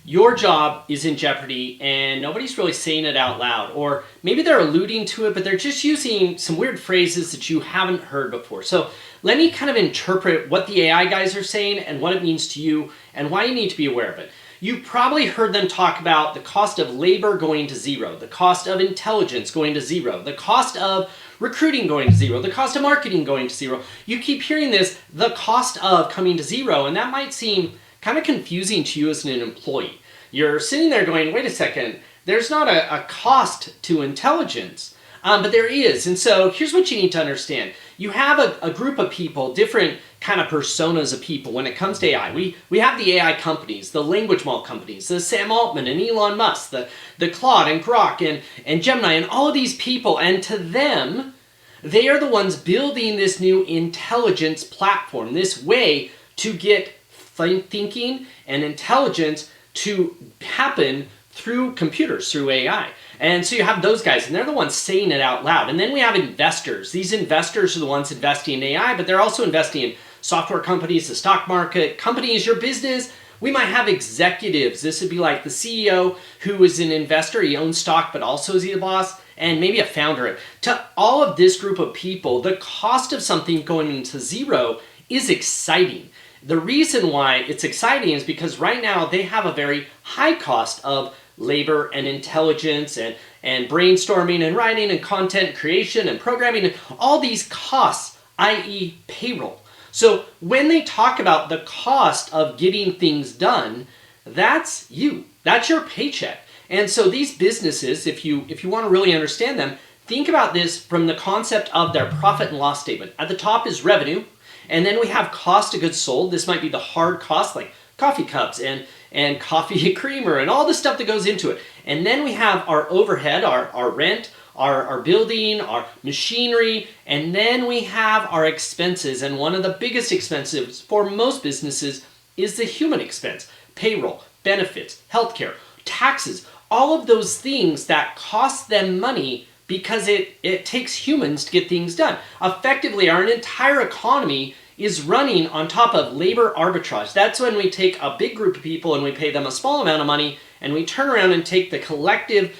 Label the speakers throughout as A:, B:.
A: your job is in jeopardy and nobody's really saying it out loud, or maybe they're alluding to it, but they're just using some weird phrases that you haven't heard before. So let me kind of interpret what the AI guys are saying and what it means to you and why you need to be aware of it. You probably heard them talk about the cost of labor going to zero, the cost of intelligence going to zero, the cost of recruiting going to zero, the cost of marketing going to zero. You keep hearing this, the cost of coming to zero, and that might seem kind of confusing to you as an employee. You're sitting there going, wait a second, there's not a cost to intelligence, but there is. And so here's what you need to understand. You have a group of people, different kind of personas of people when it comes to AI. We have the AI companies, the language model companies, the Sam Altman and Elon Musk, the Claude and Grok and Gemini and all of these people. And to them, they are the ones building this new intelligence platform, this way to get thinking and intelligence to happen through computers, through AI. And so you have those guys, and they're the ones saying it out loud. And then we have investors. These investors are the ones investing in AI, but they're also investing in software companies, the stock market, companies, your business. We might have executives. This would be like the CEO who is an investor. He owns stock, but also is he a boss? And maybe a founder. To all of this group of people, the cost of something going into zero is exciting. The reason why it's exciting is because right now they have a very high cost of labor and intelligence and brainstorming and writing and content creation and programming and all these costs, i.e. payroll. So when they talk about the cost of getting things done, that's you. That's your paycheck. And so these businesses, if you want to really understand them, think about this from the concept of their profit and loss statement. At the top is revenue, and then we have cost of goods sold. This might be the hard cost like coffee cups and coffee creamer and all the stuff that goes into it. And then we have our overhead, our rent, our building, our machinery, and then we have our expenses. And one of the biggest expenses for most businesses is the human expense, payroll, benefits, healthcare, taxes, all of those things that cost them money because it takes humans to get things done. Effectively, our entire economy is running on top of labor arbitrage. That's when we take a big group of people and we pay them a small amount of money, and we turn around and take the collective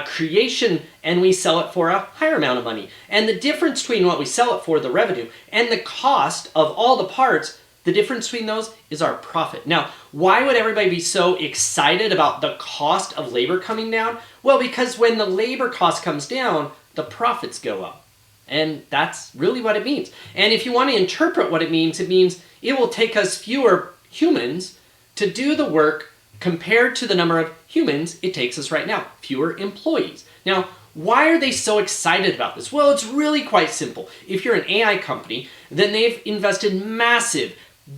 A: creation and we sell it for a higher amount of money. And the difference between what we sell it for, the revenue, and the cost of all the parts, the difference between those is our profit. Now, why would everybody be so excited about the cost of labor coming down? Well, because when the labor cost comes down, the profits go up. And that's really what it means. And if you want to interpret what it means it will take us fewer humans to do the work compared to the number of humans it takes us right now, fewer employees. Now, why are they so excited about this? Well, it's really quite simple. If you're an AI company, then they've invested massive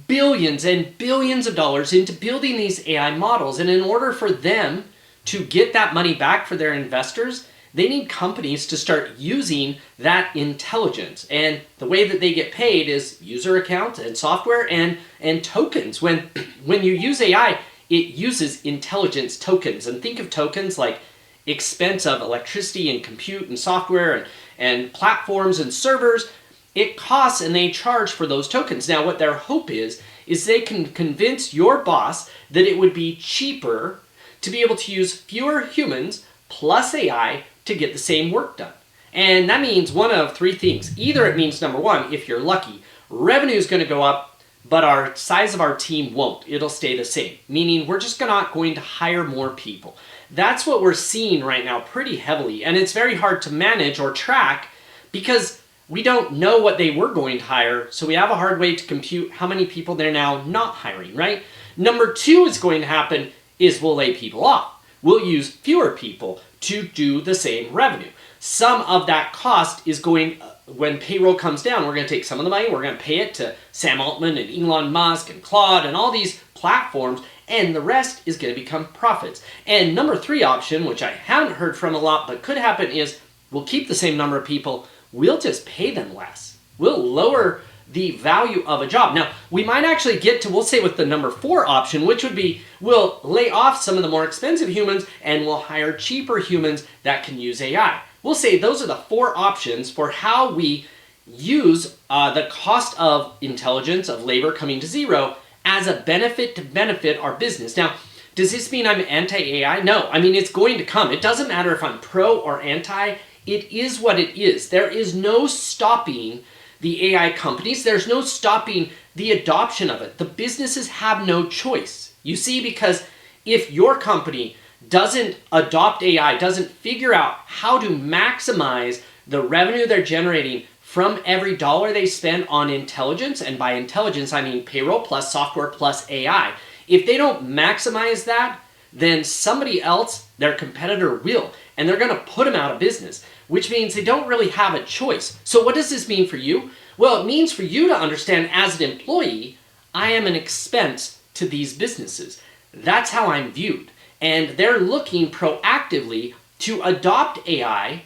A: billions and billions of dollars into building these AI models. And in order for them to get that money back for their investors, they need companies to start using that intelligence. And the way that they get paid is user accounts and software and tokens. When you use AI, it uses intelligence tokens. And think of tokens like expense of electricity and compute and software and platforms and servers. It costs and they charge for those tokens. Now, what their hope is they can convince your boss that it would be cheaper to be able to use fewer humans plus AI to get the same work done. And that means one of three things. Either it means, number one, if you're lucky, revenue is going to go up, but our size of our team won't. It'll stay the same, meaning we're just not going to hire more people. That's what we're seeing right now pretty heavily, and it's very hard to manage or track because we don't know what they were going to hire, so we have a hard way to compute how many people they're now not hiring, right? Number two is going to happen is we'll lay people off. We'll use fewer people to do the same revenue. Some of that cost is going, when payroll comes down, we're going to take some of the money, we're going to pay it to Sam Altman and Elon Musk and Claude and all these platforms, and the rest is going to become profits. And number three option, which I haven't heard from a lot but could happen, is we'll keep the same number of people, we'll just pay them less. We'll lower the value of a job. Now, we might actually get to, we'll say with the number four option, which would be we'll lay off some of the more expensive humans and we'll hire cheaper humans that can use AI. We'll say those are the four options for how we use the cost of intelligence, of labor coming to zero as a benefit to benefit our business. Now, Does this mean I'm anti-AI? No, I mean, it's going to come. It doesn't matter if I'm pro or anti. It is what it is. There is no stopping the AI companies. There's no stopping the adoption of it. The businesses have no choice. You see, because if your company doesn't adopt AI, doesn't figure out how to maximize the revenue they're generating from every dollar they spend on intelligence, and by intelligence I mean payroll plus software plus AI, if they don't maximize that, then somebody else, their competitor, will, and they're going to put them out of business, which means they don't really have a choice. So what does this mean for you? Well, it means for you to understand as an employee, I am an expense to these businesses. That's how I'm viewed. And they're looking proactively to adopt AI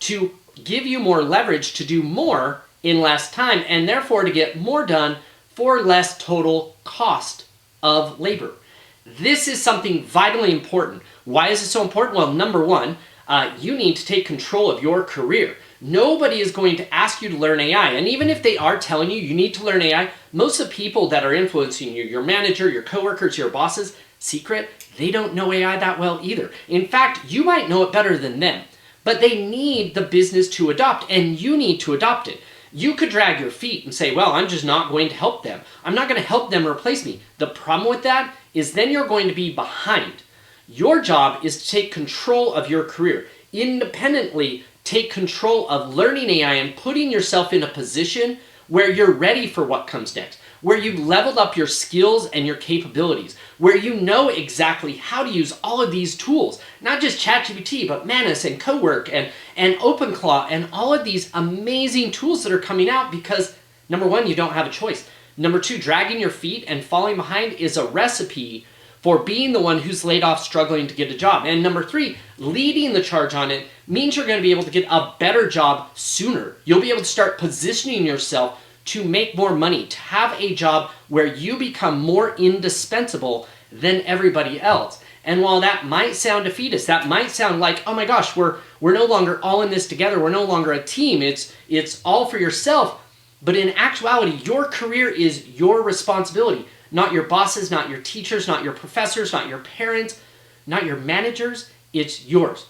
A: to give you more leverage to do more in less time, and therefore to get more done for less total cost of labor. This is something vitally important. Why is it so important? Well, number one, you need to take control of your career. Nobody is going to ask you to learn AI. And even if they are telling you you need to learn AI, most of the people that are influencing you, your manager, your coworkers, your bosses, secret, they don't know AI that well either. In fact, you might know it better than them, but they need the business to adopt, and you need to adopt it. You could drag your feet and say, well, I'm just not going to help them. I'm not going to help them replace me. The problem with that is then you're going to be behind. Your job is to take control of your career. Independently take control of learning AI and putting yourself in a position where you're ready for what comes next, where you've leveled up your skills and your capabilities, where you know exactly how to use all of these tools, not just ChatGPT, but Manus and Cowork and OpenClaw and all of these amazing tools that are coming out because, number one, you don't have a choice. Number two, dragging your feet and falling behind is a recipe for being the one who's laid off struggling to get a job. And number three, leading the charge on it means you're going to be able to get a better job sooner. You'll be able to start positioning yourself to make more money, to have a job where you become more indispensable than everybody else. And while that might sound defeatist, that might sound like, oh my gosh, we're no longer all in this together, we're no longer a team, it's all for yourself. But in actuality, your career is your responsibility. Not your bosses, not your teachers, not your professors, not your parents, not your managers. It's yours.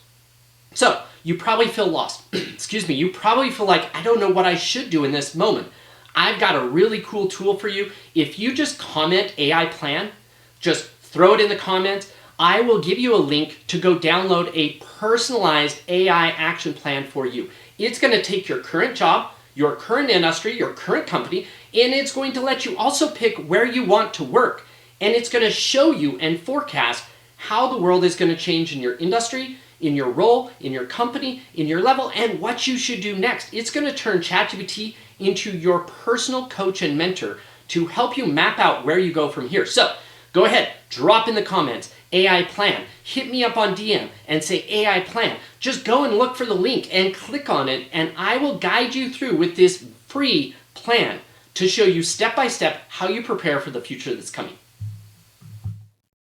A: So you probably feel lost. Excuse me. You probably feel like, I don't know what I should do in this moment. I've got a really cool tool for you. If you just comment AI plan, just throw it in the comments. I will give you a link to go download a personalized AI action plan for you. It's going to take your current job, your current industry, your current company, and it's going to let you also pick where you want to work. And it's going to show you and forecast how the world is going to change in your industry, in your role, in your company, in your level, and what you should do next. It's going to turn ChatGPT into your personal coach and mentor to help you map out where you go from here. So go ahead, drop in the comments, AI plan. Hit me up on DM and say AI plan. Just go and look for the link and click on it, and I will guide you through with this free plan to show you step by step how you prepare for the future that's coming.